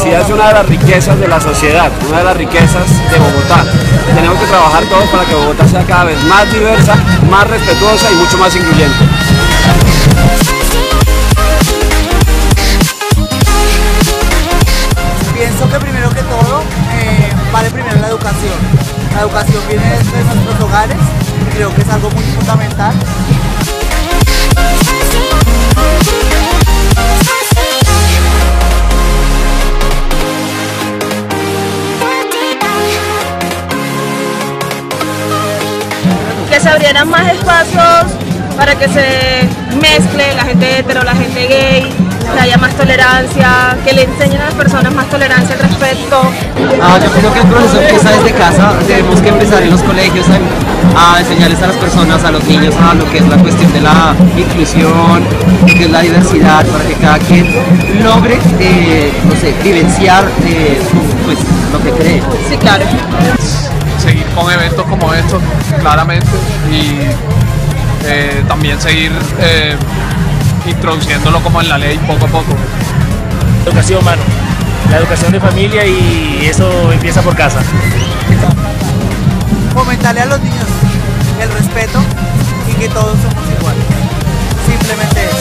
diversidad es una de las riquezas de la sociedad, una de las riquezas de Bogotá. Tenemos que trabajar todos para que Bogotá sea cada vez más diversa, más respetuosa y mucho más incluyente. Pienso que primero que todo vale primero la educación. La educación viene desde nuestros hogares y creo que es algo muy fundamental. Que se abrieran más espacios para que se mezcle la gente hetero, la gente gay, que haya más tolerancia, que le enseñen a las personas más tolerancia al respecto. Yo creo que el proceso empieza desde casa, tenemos que empezar en los colegios a enseñarles a las personas, a los niños, a lo que es la cuestión de la inclusión, lo que es la diversidad, para que cada quien logre, no sé, vivenciar pues, lo que cree. Sí, claro. Seguir con eventos como estos, claramente, y también seguir introduciéndolo como en la ley poco a poco. Educación, mano, la educación de familia y eso empieza por casa. Fomentarle a los niños el respeto y que todos somos iguales. Simplemente eso.